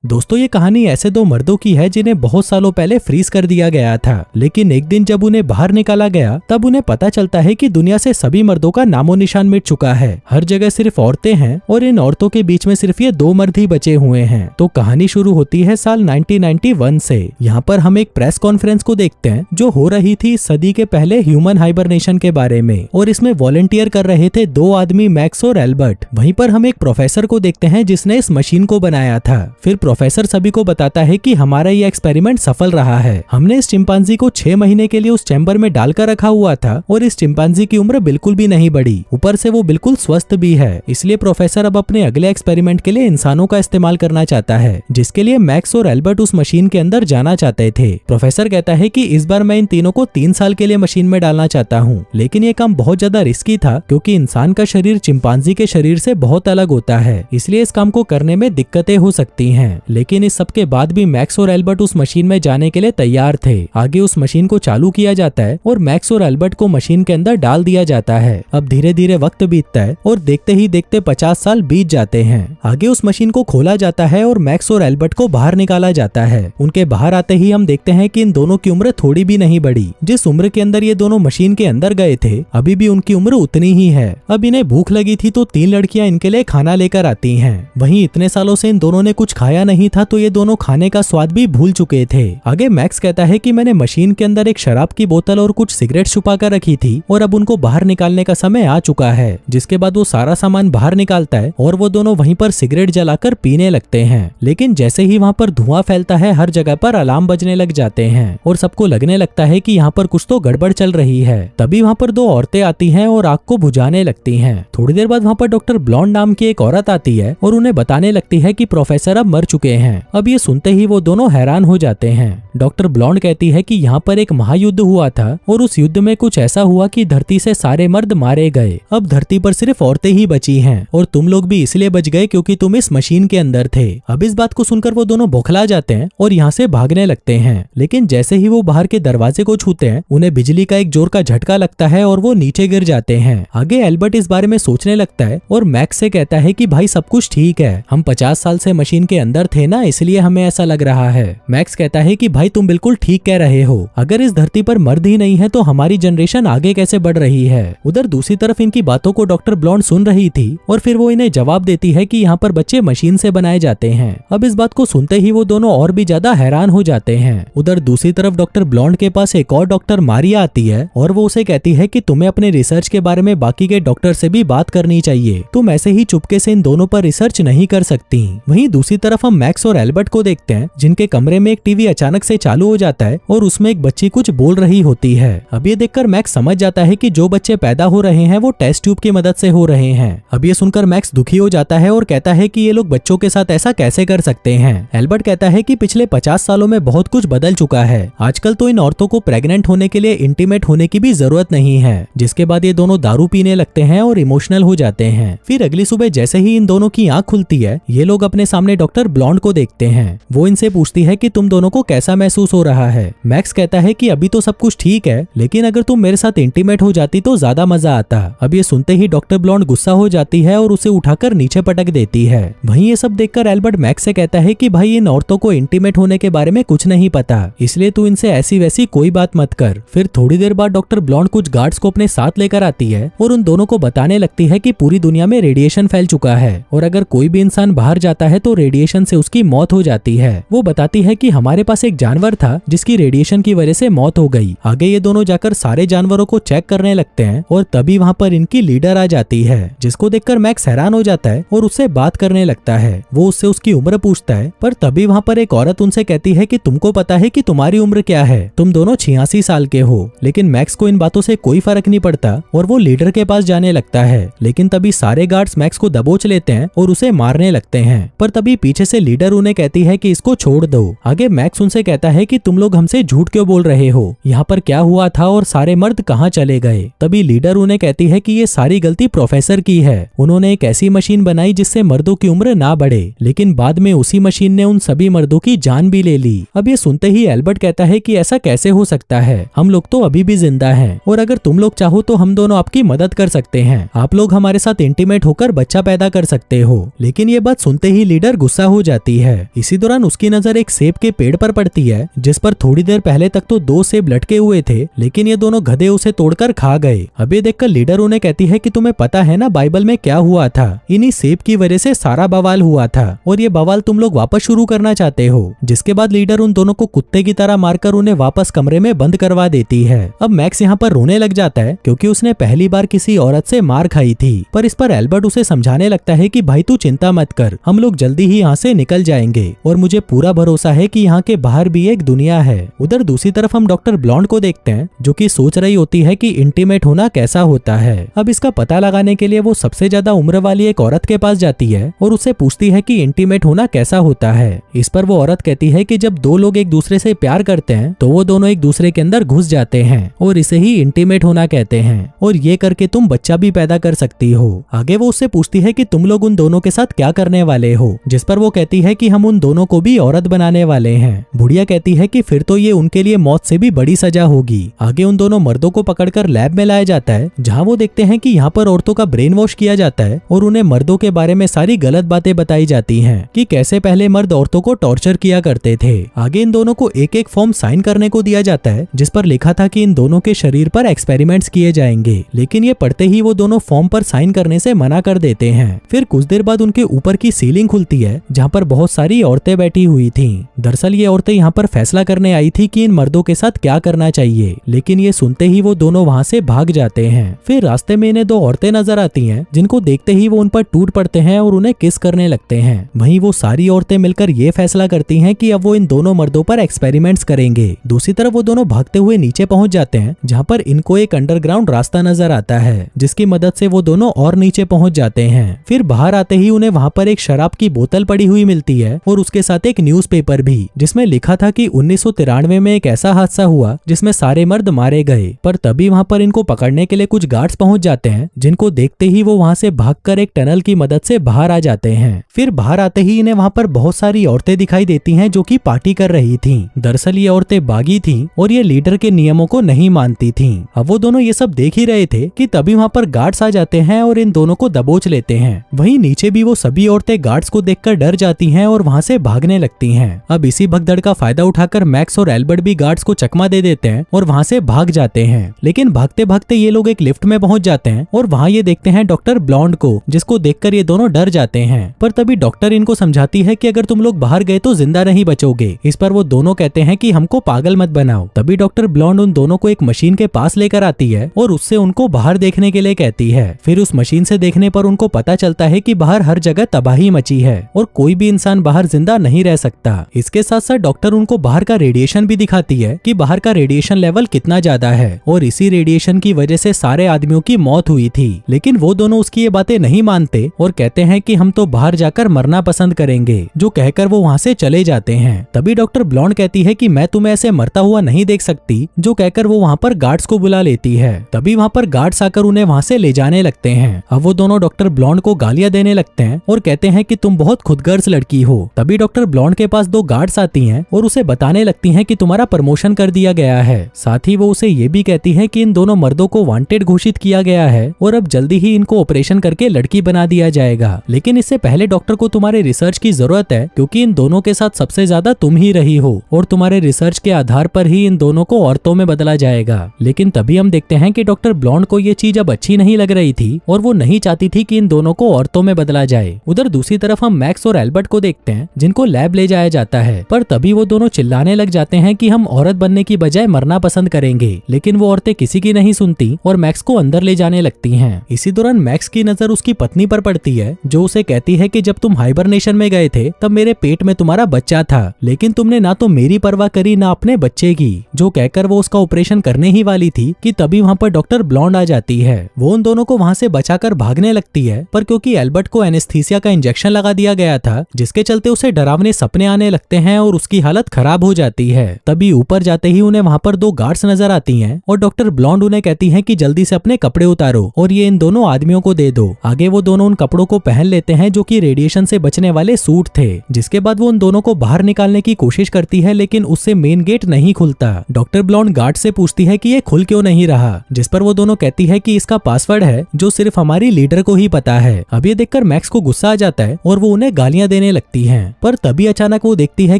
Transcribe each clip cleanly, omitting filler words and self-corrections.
दोस्तों ये कहानी ऐसे दो मर्दों की है जिन्हें बहुत सालों पहले फ्रीज कर दिया गया था, लेकिन एक दिन जब उन्हें बाहर निकाला गया तब उन्हें पता चलता है कि दुनिया से सभी मर्दों का नामो निशान मिट चुका है। हर जगह सिर्फ औरतें हैं और इन औरतों के बीच में सिर्फ ये दो मर्द ही बचे हुए हैं। तो कहानी शुरू होती है साल 1991 से। यहाँ पर हम एक प्रेस कॉन्फ्रेंस को देखते हैं जो हो रही थी सदी के पहले ह्यूमन हाइबरनेशन के बारे में, और इसमें वॉलंटियर कर रहे थे दो आदमी, मैक्स और एल्बर्ट। वहीं पर हम एक प्रोफेसर को देखते हैं जिसने इस मशीन को बनाया था। फिर प्रोफेसर सभी को बताता है कि हमारा ये एक्सपेरिमेंट सफल रहा है। हमने इस चिंपांजी को 6 महीने के लिए उस चैम्बर में डालकर रखा हुआ था और इस चिंपांजी की उम्र बिल्कुल भी नहीं बढ़ी, ऊपर से वो बिल्कुल स्वस्थ भी है। इसलिए प्रोफेसर अब अपने अगले एक्सपेरिमेंट के लिए इंसानों का इस्तेमाल करना चाहता है, जिसके लिए मैक्स और एल्बर्ट उस मशीन के अंदर जाना चाहते थे। प्रोफेसर कहता है कि इस बार मैं इन तीनों को 3 साल के लिए मशीन में डालना चाहता हूँ, लेकिन ये काम बहुत ज्यादा रिस्की था क्योंकि इंसान का शरीर चिंपांजी के शरीर से बहुत अलग होता है, इसलिए इस काम को करने में दिक्कतें हो सकती हैं। लेकिन इस सबके बाद भी मैक्स और एल्बर्ट उस मशीन में जाने के लिए तैयार थे। आगे उस मशीन को चालू किया जाता है और मैक्स और एल्बर्ट को मशीन के अंदर डाल दिया जाता है। अब धीरे धीरे वक्त बीतता है और देखते ही देखते 50 साल बीत जाते हैं। आगे उस मशीन को खोला जाता है और मैक्स और एल्बर्ट को बाहर निकाला जाता है। उनके बाहर आते ही हम देखते हैं कि इन दोनों की उम्र थोड़ी भी नहीं बढ़ी। जिस उम्र के अंदर ये दोनों मशीन के अंदर गए थे अभी भी उनकी उम्र उतनी ही है। अब इन्हें भूख लगी थी तो 3 लड़कियां इनके लिए खाना लेकर आती हैं। वहीं इतने सालों से इन दोनों ने कुछ खाया नहीं था तो ये दोनों खाने का स्वाद भी भूल चुके थे। आगे मैक्स कहता है कि मैंने मशीन के अंदर एक शराब की बोतल और कुछ सिगरेट छुपा कर रखी थी और अब उनको बाहर निकालने का समय आ चुका है। जिसके बाद वो सारा सामान बाहर निकालता है और वो दोनों वहीं पर सिगरेट जलाकर पीने लगते हैं। लेकिन जैसे ही वहाँ पर धुआं फैलता है हर जगह पर अलार्म बजने लग जाते हैं और सबको लगने लगता है कि यहाँ पर कुछ तो गड़बड़ चल रही है। तभी वहाँ पर 2 औरतें आती हैं और आग को बुझाने लगती हैं। थोड़ी देर बाद वहाँ पर डॉक्टर ब्लॉन्ड नाम की एक औरत आती है और उन्हें बताने लगती है कि प्रोफेसर अब मर चुके हैं। अब ये सुनते ही वो दोनों हैरान हो जाते हैं। डॉक्टर ब्लॉन्ड कहती है कि यहाँ पर एक महायुद्ध हुआ था और उस युद्ध में कुछ ऐसा हुआ कि धरती से सारे मर्द मारे गए। अब धरती पर सिर्फ औरतें ही बची हैं और तुम लोग भी इसलिए बच गए क्योंकि तुम इस मशीन के अंदर थे। अब इस बात को सुनकर वो दोनों बौखला जाते हैं और यहाँ से भागने लगते हैं। लेकिन जैसे ही वो बाहर के दरवाजे को छूते हैं उन्हें बिजली का एक जोर का झटका लगता है और वो नीचे गिर जाते हैं। आगे एल्बर्ट इस बारे में सोचने लगता है और मैक्स से कहता है कि भाई सब कुछ ठीक है, हम 50 साल से मशीन के अंदर थे ना, इसलिए हमें ऐसा लग रहा है। मैक्स कहता है कि भाई तुम बिल्कुल ठीक कह रहे हो, अगर इस धरती पर मर्द ही नहीं है तो हमारी जनरेशन आगे कैसे बढ़ रही है। उधर दूसरी तरफ इनकी बातों को डॉक्टर ब्लॉन्ड सुन रही थी और फिर वो इन्हें जवाब देती है कि यहाँ पर बच्चे मशीन से बनाए जाते हैं। अब इस बात को सुनते ही वो दोनों और भी ज्यादा हैरान हो जाते हैं। उधर दूसरी तरफ डॉक्टर ब्लॉन्ड के पास एक और डॉक्टर मारिया आती है और वो उसे कहती है कि तुम्हें अपने रिसर्च के बारे में बाकी के डॉक्टर से भी बात करनी चाहिए, तुम ऐसे ही चुपके से इन दोनों पर रिसर्च नहीं कर सकती। वहीं दूसरी तरफ हम मैक्स और एल्बर्ट को देखते हैं जिनके कमरे में एक टीवी अचानक से चालू हो जाता है और उसमें एक बच्ची कुछ बोल रही होती है। अब ये देखकर मैक्स समझ जाता है कि जो बच्चे पैदा हो रहे हैं वो टेस्ट ट्यूब की मदद से हो रहे हैं। अब ये सुनकर मैक्स दुखी हो जाता है और कहता है कि ये लोग बच्चों के साथ ऐसा कैसे कर सकते हैं। एल्बर्ट कहता है कि पिछले 50 सालों में बहुत कुछ बदल चुका है, आजकल तो इन औरतों को प्रेग्नेंट होने के लिए इंटीमेट होने की भी जरूरत नहीं है। जिसके बाद ये दोनों दारू पीने लगते हैं और इमोशनल हो जाते हैं। फिर अगली सुबह जैसे ही इन दोनों की आंख खुलती है ये लोग अपने सामने डॉक्टर ब्लॉन्ड को देखते हैं। वो इनसे पूछती है कि तुम दोनों को कैसा महसूस हो रहा है। मैक्स कहता है कि अभी तो सब कुछ ठीक है, लेकिन अगर तुम मेरे साथ इंटीमेट हो जाती तो ज्यादा मजा आता। अब ये सुनते ही डॉक्टर ब्लॉन्ड गुस्सा हो जाती है और उसे उठाकर नीचे पटक देती है। वहीं ये सब देखकर एल्बर्ट मैक्स से कहता है कि भाई इन औरतों को इंटीमेट होने के बारे में कुछ नहीं पता, इसलिए तू इनसे ऐसी वैसी कोई बात मत कर। फिर थोड़ी देर बाद डॉक्टर ब्लॉन्ड कुछ गार्ड्स को अपने साथ लेकर आती है और उन दोनों को बताने लगती है कि पूरी दुनिया में रेडिएशन फैल चुका है और अगर कोई भी इंसान बाहर जाता है तो रेडिएशन से उसकी मौत हो जाती है। वो बताती है कि हमारे पास एक जानवर था जिसकी रेडिएशन की वजह से मौत हो गई। आगे ये दोनों जाकर सारे जानवरों को चेक करने लगते हैं और तभी वहाँ पर इनकी लीडर आ जाती है, जिसको देखकर मैक्स हैरान हो जाता है और उससे बात करने लगता है। वो उससे उसकी उम्र पूछता है पर तभी वहाँ पर एक औरत उनसे कहती है कि तुमको पता है कि तुम्हारी उम्र क्या है, तुम दोनों 86 साल के हो। लेकिन मैक्स को इन बातों से कोई फर्क नहीं पड़ता और वो लीडर के पास जाने लगता है। लेकिन तभी सारे गार्ड्स मैक्स को दबोच लेते हैं और उसे मारने लगते हैं। पर तभी पीछे से लीडर उन्हें कहती है कि इसको छोड़ दो। आगे मैक्स उनसे कहता है कि तुम लोग हमसे झूठ क्यों बोल रहे हो, यहाँ पर क्या हुआ था और सारे मर्द कहाँ चले गए। तभी लीडर उन्हें कहती है कि ये सारी गलती प्रोफेसर की है, उन्होंने एक ऐसी मशीन बनाई जिससे मर्दों की उम्र ना बढ़े, लेकिन बाद में उसी मशीन ने उन सभी मर्दों की जान भी ले ली। अब ये सुनते ही एल्बर्ट कहता है कि ऐसा कैसे हो सकता है, हम लोग तो अभी भी जिंदा हैं और अगर तुम लोग चाहो तो हम दोनों आपकी मदद कर सकते हैं, आप लोग हमारे साथ इंटीमेट होकर बच्चा पैदा कर सकते हो। लेकिन ये बात सुनते ही लीडर गुस्सा हो जाती है। इसी दौरान उसकी नजर एक सेब के पेड़ पर पड़ती है, जिस पर थोड़ी देर पहले तक तो 2 सेब लटके हुए थे, लेकिन ये दोनों गधे उसे तोड़कर खा गए। अब ये देखकर लीडर उन्हें कहती है कि तुम्हें पता है ना बाइबल में क्या हुआ था, इन्हीं सेब की वजह से सारा बवाल हुआ था और ये बवाल तुम लोग वापस शुरू करना चाहते हो। जिसके बाद लीडर उन दोनों को कुत्ते की तरह मारकर उन्हें वापस कमरे में बंद करवा देती है। अब मैक्स यहाँ पर रोने लग जाता है क्योंकि उसने पहली बार किसी औरत से मार खाई थी, पर इस पर एल्बर्ट उसे समझाने लगता है कि भाई तू चिंता मत कर, हम लोग जल्दी ही यहाँ से निकल जाएंगे और मुझे पूरा भरोसा है कि यहाँ के बाहर भी एक दुनिया है। उधर दूसरी तरफ हम डॉक्टर ब्लॉन्ड को देखते हैं जो कि सोच रही होती है कि इंटीमेट होना कैसा होता है। अब इसका पता लगाने के लिए वो सबसे ज्यादा उम्र वाली एक औरत के पास जाती है और उससे पूछती है कि इंटीमेट होना कैसा होता है। इस पर वो औरत कहती है कि जब दो लोग एक दूसरे से प्यार करते हैं तो वो दोनों एक दूसरे के अंदर घुस जाते हैं और इसे ही इंटीमेट होना कहते हैं और ये करके तुम बच्चा भी पैदा कर सकती हो। आगे वो उससे पूछती है कि तुम लोग उन दोनों के साथ क्या करने वाले हो, जिस पर वो कहती है कि हम उन दोनों को भी औरत बनाने वाले हैं। बुढ़िया कहती है कि फिर तो ये उनके लिए मौत से भी बड़ी सजा होगी। आगे उन दोनों मर्दों को पकड़कर लैब में लाया जाता है जहाँ वो देखते हैं कि यहाँ पर औरतों का ब्रेन वॉश किया जाता है और उन्हें मर्दों के बारे में सारी गलत बातें बताई जाती हैं कि कैसे पहले मर्द औरतों को टॉर्चर किया करते थे। आगे इन दोनों को एक एक फॉर्म साइन करने को दिया जाता है जिस पर लिखा था कि इन दोनों के शरीर पर एक्सपेरिमेंट्स किए जाएंगे, लेकिन ये पढ़ते ही वो दोनों फॉर्म पर साइन करने से मना कर देते हैं। फिर कुछ देर बाद उनके ऊपर की सीलिंग खुलती है जहाँ पर बहुत सारी औरतें बैठी हुई थी। दरअसल ये औरतें यहाँ पर फैसला करने आई थी कि इन मर्दों के साथ क्या करना चाहिए, लेकिन ये सुनते ही वो दोनों वहाँ से भाग जाते हैं। फिर रास्ते में इन्हें 2 औरतें नजर आती हैं जिनको देखते ही वो उन पर टूट पड़ते हैं और उन्हें किस करने लगते हैं। वहीं वो सारी औरतें मिलकर ये फैसला करती हैं कि अब वो इन दोनों मर्दों पर एक्सपेरिमेंट्स करेंगे। दूसरी तरफ वो दोनों भागते हुए नीचे पहुंच जाते हैं जहाँ पर इनको एक अंडरग्राउंड रास्ता नजर आता है जिसकी मदद से वो दोनों और नीचे पहुंच जाते हैं। फिर बाहर आते ही उन्हें वहाँ पर एक शराब की बोतल पड़ी हुई मिलती है और उसके साथ एक न्यूज़पेपर भी जिसमें लिखा था कि 1993 में एक ऐसा हादसा हुआ जिसमें सारे मर्द मारे गए। पर तभी वहाँ पर इनको पकड़ने के लिए कुछ गार्ड्स पहुंच जाते हैं जिनको देखते ही वो वहाँ से भागकर एक टनल की मदद से बाहर आ जाते हैं। फिर बाहर आते ही इन्हें वहाँ पर बहुत सारी औरतें दिखाई देती हैं जो कि पार्टी कर रही थीं। दरअसल ये औरतें बागी थीं और ये लीडर के नियमों को नहीं मानती थीं। अब वो दोनों ये सब देख ही रहे थे कि तभी वहाँ पर गार्ड्स आ जाते हैं और इन दोनों को दबोच लेते हैं। वहीं नीचे भी वो सभी औरतें गार्ड्स को देखकर डर जाती हैं और वहाँ से भागने लगती हैं। अब इसी भगदड़ का फायदा उठाकर मैक्स और एल्बर्ट भी गार्ड्स को चकमा दे देते हैं और वहाँ से भाग जाते हैं। लेकिन भागते भागते ये लोग एक लिफ्ट में पहुंच जाते हैं और वहाँ ये देखते हैं डॉक्टर ब्लॉन्ड को, जिसको देखकर ये दोनों डर जाते हैं। पर तभी डॉक्टर इनको समझाती है कि अगर तुम लोग बाहर गए तो जिंदा नहीं बचोगे। इस पर वो दोनों कहते हैं कि हमको पागल मत बनाओ। तभी डॉक्टर ब्लॉन्ड उन दोनों को एक मशीन के पास लेकर आती है और उससे उनको बाहर देखने के लिए कहती है। फिर उस मशीन से देखने पर उनको पता चलता है कि बाहर हर जगह तबाही मची है और कोई भी इंसान बाहर जिंदा नहीं रह सकता। इसके साथ साथ डॉक्टर उनको बाहर का रेडिएशन भी दिखाती है कि बाहर का रेडिएशन लेवल कितना ज्यादा है और इसी रेडिएशन की वजह से सारे आदमियों की मौत हुई थी। लेकिन वो दोनों उसकी ये बातें नहीं मानते और कहते हैं कि हम तो बाहर जाकर मरना पसंद करेंगे, जो कहकर वो वहाँ से चले जाते हैं। तभी डॉक्टर ब्लॉन्ड कहती है कि मैं तुम्हें ऐसे मरता हुआ नहीं देख सकती, जो कहकर वो वहाँ पर गार्ड्स को बुला लेती है। तभी वहाँ पर गार्ड्स आकर उन्हें वहाँ से ले जाने लगते हैं। अब वो दोनों डॉक्टर ब्लॉन्ड को गालियां देने लगते हैं और कहते हैं कि तुम बहुत खुदगर्ज लड़की हो। तभी डॉक्टर ब्लॉन्ड के पास 2 गार्ड्स आती हैं और उसे बताने लगती हैं कि तुम्हारा प्रमोशन कर दिया गया है। साथ ही वो उसे ये भी कहती है कि इन दोनों मर्दों को वांटेड घोषित किया गया है और अब जल्दी ही इनको ऑपरेशन करके लड़की बना दिया जाएगा। लेकिन इससे पहले डॉक्टर को तुम्हारे रिसर्च की जरूरत है क्योंकि इन दोनों के साथ सबसे ज्यादा तुम ही रही हो और तुम्हारे रिसर्च के आधार पर ही इन दोनों को औरतों में बदला जाएगा। लेकिन तभी हम देखते हैं कि डॉक्टर ब्लॉन्ड को ये चीज अब अच्छी नहीं लग रही थी और वो नहीं चाहती थी कि इन दोनों को औरतों में बदला जाए। उधर दूसरी तरफ हम मैक्स और एल्बर्ट को देखते हैं जिनको लैब ले जाया जाता है। पर तभी वो दोनों चिल्लाने लग जाते हैं कि हम औरत बनने की बजाय मरना पसंद करेंगे। लेकिन वो औरतें किसी की नहीं सुनती और मैक्स को अंदर ले जाने लगती हैं। इसी दौरान मैक्स की नजर उसकी पत्नी पर पड़ती है जो उसे कहती है कि जब तुम हाइबरनेशन में गए थे तब मेरे पेट में तुम्हारा बच्चा था, लेकिन तुमने ना तो मेरी परवाह करी ना अपने बच्चे की। जो कहकर वो उसका ऑपरेशन करने ही वाली थी कि तभी वहाँ पर डॉक्टर ब्लॉन्ड आ जाती है। वो उन दोनों को वहाँ से बचाकर भागने लगती है, पर क्योंकि एल्बर्ट को एनेस्थीसिया का इंजेक्शन लगा दिया गया था जिसके चलते उसे डरावने सपने आने लगते हैं और उसकी हालत खराब हो जाती है। तभी ऊपर जाते ही उन्हें वहाँ पर 2 गार्ड्स नजर आती हैं और डॉक्टर ब्लॉन्ड उन्हें कहती है कि जल्दी से अपने कपड़े उतारो और ये इन दोनों आदमियों को दे दो। आगे वो दोनों उन कपड़ों को पहन लेते हैं जो कि रेडिएशन से बचने वाले सूट थे। जिसके बाद वो उन दोनों को बाहर निकालने की कोशिश करती है, लेकिन उससे मेन गेट नहीं खुलता। डॉक्टर ब्लॉन्ड गार्ड से पूछती है कि ये खुल क्यों नहीं रहा, जिस पर वो दोनों कहती है कि इसका पासवर्ड है जो सिर्फ हमारी लीडर को ही पता है। अब ये देखकर मैक्स को गुस्सा आ जाता है और वो उन्हें गालियां देने देने लगती हैं। पर तभी अचानक वो देखती है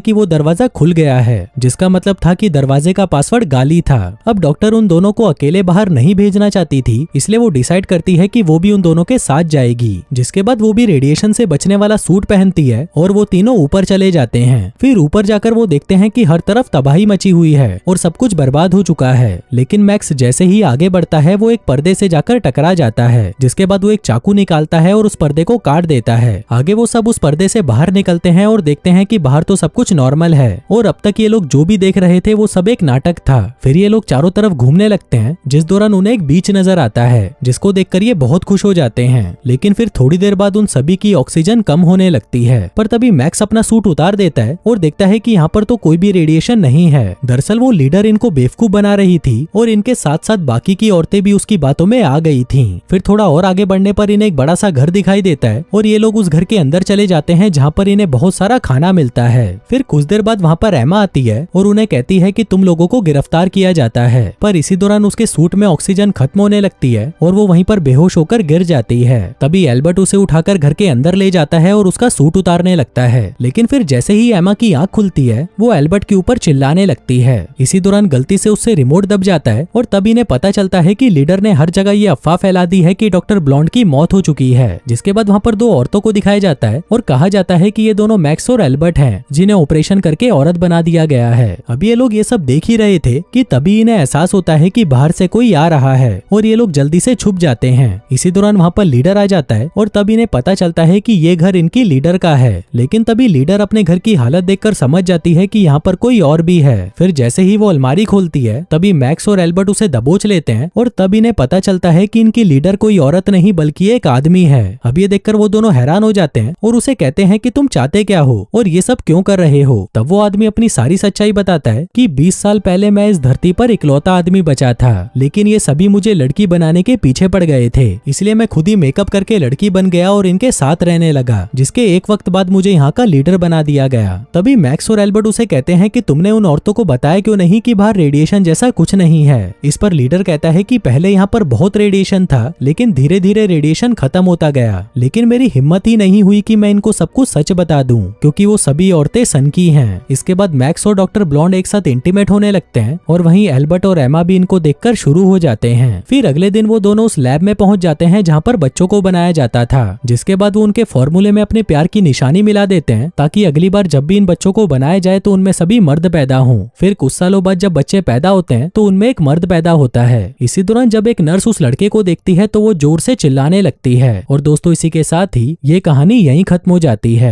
कि वो दरवाजा खुल गया है, जिसका मतलब था कि दरवाजे का पासवर्ड गाली था। अब डॉक्टर उन दोनों को अकेले बाहर नहीं भेजना चाहती थी, इसलिए वो डिसाइड करती है कि वो भी उन दोनों के साथ जाएगी। जिसके बाद वो भी रेडिएशन से बचने वाला सूट पहनती है और वो तीनों ऊपर चले जाते हैं। फिर ऊपर जाकर वो देखते हैं कि हर तरफ तबाही मची हुई है और सब कुछ बर्बाद हो चुका है। लेकिन मैक्स जैसे ही आगे बढ़ता है वो एक पर्दे से जाकर टकरा जाता है, जिसके बाद वो एक चाकू निकालता है और उस पर्दे को काट देता है। आगे वो सब उस पर्दे से बाहर निकलते हैं और देखते हैं कि बाहर तो सब कुछ नॉर्मल है और अब तक ये लोग जो भी देख रहे थे वो सब एक नाटक था। फिर ये लोग चारों तरफ घूमने लगते हैं, जिस दौरान उन्हें एक बीच नजर आता है, जिसको देखकर ये बहुत खुश हो जाते हैं। लेकिन फिर थोड़ी देर बाद उन सभी की ऑक्सीजन कम होने लगती है। पर तभी मैक्स अपना सूट उतार देता है और देखता है कि यहाँ पर तो कोई भी रेडिएशन नहीं है। दरअसल वो लीडर इनको बेवकूफ बना रही थी और इनके साथ साथ बाकी की औरतें भी उसकी बातों में आ गई थीं। फिर थोड़ा और आगे बढ़ने पर इन्हें एक बड़ा सा घर दिखाई देता है और ये लोग उस घर के अंदर चले जाते हैं, जहाँ पर इन्हें बहुत सारा खाना मिलता है। फिर कुछ देर बाद वहाँ पर एमा आती है और उन्हें कहती है कि तुम लोगों को गिरफ्तार किया जाता है। पर इसी दौरान उसके सूट में ऑक्सीजन खत्म होने लगती है और वो वहीं पर बेहोश होकर गिर जाती है। तभी एल्बर्ट उसे उठाकर घर के अंदर ले जाता है और उसका सूट उतारने लगता है। लेकिन फिर जैसे ही एमा की आंख खुलती है वो एल्बर्ट के ऊपर चिल्लाने लगती है। इसी दौरान गलती से उससे रिमोट दब जाता है और तब इन्हें पता चलता है कि लीडर ने हर जगह ये अफवाह फैला दी है कि डॉक्टर ब्लॉन्ड की मौत हो चुकी है। जिसके बाद वहाँ पर दो औरतों को दिखाया जाता है और कहा जाता है कि ये दोनों मैक्स और एल्बर्ट हैं, जिन्हें ऑपरेशन करके औरत बना दिया गया है। अब ये लोग ये सब देख ही रहे थे कि तभी इन्हें एहसास होता है कि बाहर से कोई आ रहा है और ये लोग जल्दी से छुप जाते हैं। इसी दौरान वहाँ पर लीडर आ जाता है और तब इन्हें पता चलता है कि ये घर इनकी लीडर का है। लेकिन तभी लीडर अपने घर की हालत देखकर समझ जाती है कि यहाँ पर कोई और भी है। फिर जैसे ही वो अलमारी खोलती है तभी मैक्स और एल्बर्ट उसे दबोच लेते हैं और तब इन्हें पता चलता है कि इनकी लीडर कोई औरत नहीं बल्कि एक आदमी है। अब ये देखकर वो दोनों हैरान हो जाते हैं और उसे कहते हैं कि तुम चाहते क्या हो और ये सब क्यों कर रहे हो। तब वो आदमी अपनी सारी सच्चाई बताता है कि 20 साल पहले मैं इस धरती पर इकलौता आदमी बचा था, लेकिन ये सभी मुझे लड़की बनाने के पीछे पड़ गए थे, इसलिए मैं खुद ही मेकअप करके लड़की बन गया और इनके साथ रहने लगा, जिसके एक वक्त बाद मुझे यहाँ का लीडर बना दिया गया। तभी मैक्स और एल्बर्ट उसे कहते हैं कि तुमने उन औरतों को बताया क्यों नहीं कि बाहर रेडिएशन जैसा कुछ नहीं है। इस पर लीडर कहता है कि पहले यहाँ पर बहुत रेडिएशन था, लेकिन धीरे धीरे रेडिएशन खत्म होता गया, लेकिन मेरी हिम्मत ही नहीं हुई कि मैं इनको सब कुछ सच बता दूं, क्योंकि वो सभी औरतें सन की हैं। इसके बाद मैक्स और डॉक्टर ब्लॉन्ड एक साथ इंटीमेट होने लगते हैं और वहीं एल्बर्ट और एमा भी इनको देखकर शुरू हो जाते हैं। फिर अगले दिन वो दोनों उस लैब में पहुंच जाते हैं जहाँ पर बच्चों को बनाया जाता था, जिसके बाद वो उनके फॉर्मूले में अपने प्यार की निशानी मिला देते हैं ताकि अगली बार जब भी इन बच्चों को बनाया जाए तो उनमें सभी मर्द पैदा हों। फिर कुछ सालों बाद जब बच्चे पैदा होते हैं तो उनमें एक मर्द पैदा होता है। इसी दौरान जब एक नर्स उस लड़के को देखती है तो वो जोर से चिल्लाने लगती है। और दोस्तों इसी के साथ ही ये कहानी यहीं खत्म हो जाती है।